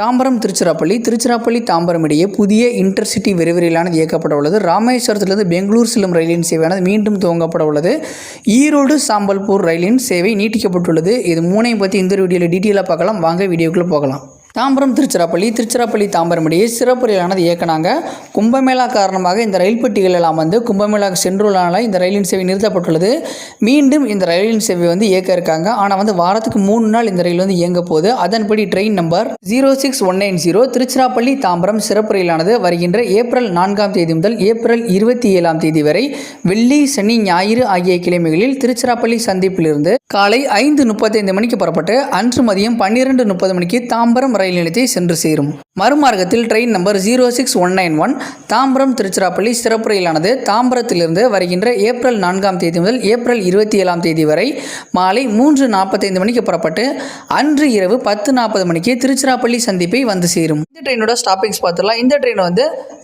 தாம்பரம் திருச்சிராப்பள்ளி தாம்பரம் இடையே புதிய இன்டர்சிட்டி விரைவிலானது இயக்கப்பட உள்ளது. ராமேஸ்வரத்திலிருந்து பெங்களூர் செல்லும் ரயிலின் சேவையானது மீண்டும் துவங்கப்பட உள்ளது. ஈரோடு சாம்பல்பூர் ரயிலின் சேவை நீட்டிக்கப்பட்டுள்ளது. இது மூணையும் பற்றி இந்த வீடியோவில் டீட்டெயிலாக பார்க்கலாம். வாங்க வீடியோக்குள்ளே போகலாம். தாம்பரம் திருச்சிராப்பள்ளி தாம்பரம் இடையே சிறப்பு ரயிலானது இயக்கினாங்க. கும்பமேளா காரணமாக இந்த ரயில் பெட்டிகள் எல்லாம் கும்பமேளாவுக்கு சென்றுள்ளனால இந்த ரயிலின் சேவை நிறுத்தப்பட்டுள்ளது. மீண்டும் இந்த ரயிலின் சேவை இயக்க இருக்காங்க. ஆனால் வாரத்துக்கு 3 நாள் இந்த ரயில் இயங்க போகுது. அதன்படி ட்ரெயின் நம்பர் 06190 திருச்சிராப்பள்ளி தாம்பரம் சிறப்பு ரயிலானது வருகின்ற ஏப்ரல் 4ஆம் தேதி முதல் ஏப்ரல் 27ஆம் தேதி வரை வெள்ளி, சனி, ஞாயிறு ஆகிய கிழமைகளில் திருச்சிராப்பள்ளி சந்திப்பிலிருந்து காலை 5:35 மணிக்கு புறப்பட்டு அன்று மதியம் 12:30 மணிக்கு தாம்பரம் ரயில் நிலையத்தை சென்று சேரும். மறுமார்க்கத்தில் ட்ரெயின் நம்பர் 06191 தாம்பரம் திருச்சிராப்பள்ளி சிறப்பு ரயிலானது தாம்பரத்திலிருந்து வருகின்ற ஏப்ரல் 4ஆம் தேதி முதல் ஏப்ரல் 27ஆம் தேதி வரை மாலை 3:45 மணிக்கு புறப்பட்டு அன்று இரவு 10:40 மணிக்கு திருச்சிராப்பள்ளி சந்திப்பை வந்து சேரும். இந்த ட்ரெயினோட ஸ்டாப்பிங்ஸ் பார்த்துடலாம். இந்த ட்ரெயின்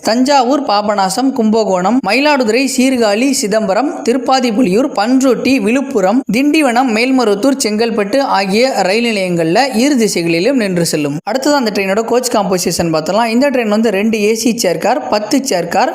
தஞ்சாவூர், பாபநாசம், கும்பகோணம், மயிலாடுதுறை, சீர்காழி, சிதம்பரம், திருப்பாதிப்புலியூர், பன்ருட்டி, விழுப்புரம், திண்டிவனம், மேல்மருவத்தூர், செங்கல்பட்டு ஆகிய ரயில் நிலையங்களில் இரு திசைகளிலும் நின்று செல்லும். அடுத்தது அந்த ட்ரெயினோட கோச் காம்போசிஷன் பார்த்தலாம். இந்த train 2 AC chair car, 10 chair car,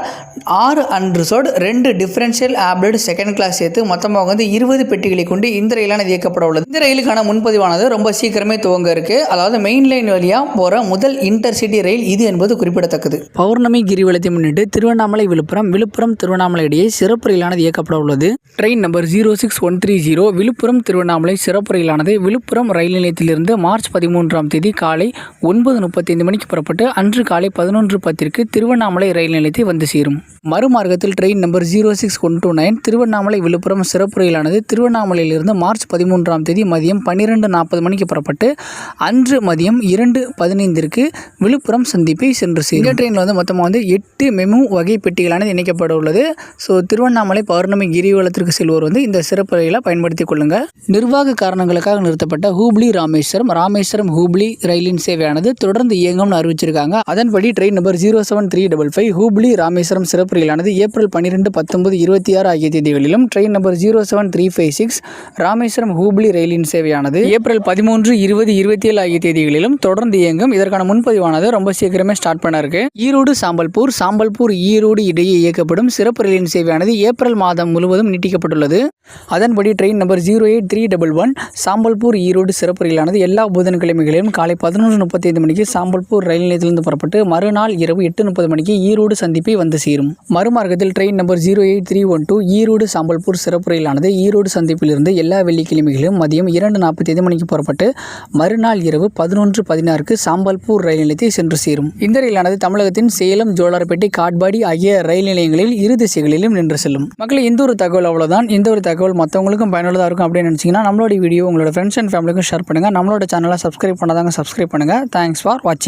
6 unreserved, 2 differential abled second class சேர்த்து மொத்தமாக 20 பெட்டிகளை கொண்டு இந்த ரயிலானது இயக்கப்பட உள்ளது. இந்த ரயிலுக்கான முன்பதிவானது ரொம்ப சீக்கிரமே துவங்க இருக்கு. அதாவது மெயின் லைன் வழியாக போகிற முதல் இன்டர்சிட்டி ரயில் இது என்பது குறிப்பிடத்தக்கது. பௌர்ணமி கிரிவலத்தை முன்னிட்டு திருவண்ணாமலை விழுப்புரம் திருவண்ணாமலை இடையே சிறப்பு ரயிலானது இயக்கப்பட உள்ளது. ட்ரெயின் நம்பர் 06130 விழுப்புரம் திருவண்ணாமலை சிறப்பு ரயிலானது விழுப்புரம் ரயில் நிலையத்திலிருந்து மார்ச் 13ஆம் தேதி காலை 9:35 மணிக்கு புறப்பட்டு அன்று காலை 11:10 திருவண்ணாமலை ரயில் நிலையத்தை வந்து சேரும். மறுமார்க்கத்தில் ட்ரெயின் நம்பர் 06129 திருவண்ணாமலை விழுப்புரம் சிறப்பு ரயிலானது திருவண்ணாமலையிலிருந்து மார்ச் 13ஆம் தேதி மதியம் 12:40 மணிக்கு புறப்பட்டு அன்று மதியம் 2:15 விழுப்புரம் சந்திப்பை சென்று சேரும். இந்த ட்ரெயினில் மொத்தமாக 8 மெமு வகை பெட்டிகளானது இணைக்கப்பட உள்ளது. ஸோ திருவண்ணாமலை பௌர்ணமி கிரிவலத்திற்கு செல்வோர் இந்த சிறப்பு ரயிலை பயன்படுத்திக் கொள்ளுங்கள். நிர்வாக காரணங்களுக்காக நிறுத்தப்பட்ட ஹூப்ளி ராமேஸ்வரம் ஹூப்ளி ரயிலின் சேவையானது தொடர்ந்து இயங்கும்னு அறிவிச்சிருக்காங்க. அதன்படி ட்ரெயின் நம்பர் 07355 ஹூப்ளி ராமேஸ்வரம் சிறப்பு ரயிலானது ஏப்ரல் 12, 19, 26 ஆகிய தேதிகளிலும் ட்ரெயின் நம்பர் 07356 ராமேஸ்வரம் ஹூப்ளி ரயிலின் சேவையானது ஏப்ரல் 13, 20, 27 ஆகிய தேதிகளிலும் தொடர்ந்து இயங்கும். இதற்கான முன்பதிவானது ரொம்ப சீக்கிரமே ஸ்டார்ட் பண்ண இருக்கு. ஈரோடு சாம்பல்பூர் ஈரோடு இடையே இயக்கப்படும் சிறப்பு ரயிலின் சேவையானது ஏப்ரல் மாதம் முழுவதும் நீட்டிக்கப்பட்டுள்ளது. அதன்படி ட்ரெயின் நம்பர் 08311 சாம்பல்பூர் ஈரோடு சிறப்பு ரயிலானது எல்லா புதன்கிழமைகளிலும் காலை 11:35 மணிக்கு சாம்பல்பூர் ரயில் நிலையத்திலிருந்து புறப்பட்டு மறுநாள் இரவு 8:30 மணிக்கு ஈரோடு சந்திப்பை வந்து சேரும். மறுமார்க்கத்தில் ட்ரெயின் நம்பர் 08312 ஈரோடு சாம்பல்பூர் சிறப்பு ரயிலானது ஈரோடு சந்திப்பிலிருந்து எல்லா வெள்ளிக்கிழமைகளிலும் மதியம் 2:45 மணிக்கு புறப்பட்டு மறுநாள் இரவு 11:16 சாம்பல்பூர் ரயில் நிலையத்தை சென்று சேரும். இந்த ரயிலானது தமிழகத்தின் சேலம், ஜோலார்பேட்டை, காட்பாடி ஆகிய ரயில் நிலையங்களில் இரு திசைகளிலும் நின்று செல்லும். மக்களே, இந்த ஒரு தகவல் அவ்வளவுதான். இந்த ஒரு தகவல் மற்றவங்களுக்கும் பயனுள்ளதாக இருக்கும் அப்படின்னு நினைச்சீங்கன்னா நம்மளோட வீடியோ உங்களோட ஃப்ரெண்ட்ஸ் அண்ட் ஃபேமிலிக்கும் ஷேர் பண்ணுங்க. நம்மளோட சேனலை சப்ஸ்கிரைப் பண்ணாதாங்க சப்ஸ்கிரைப் பண்ணுங்க. தேங்க்ஸ் ஃபார் வாட்சிங்.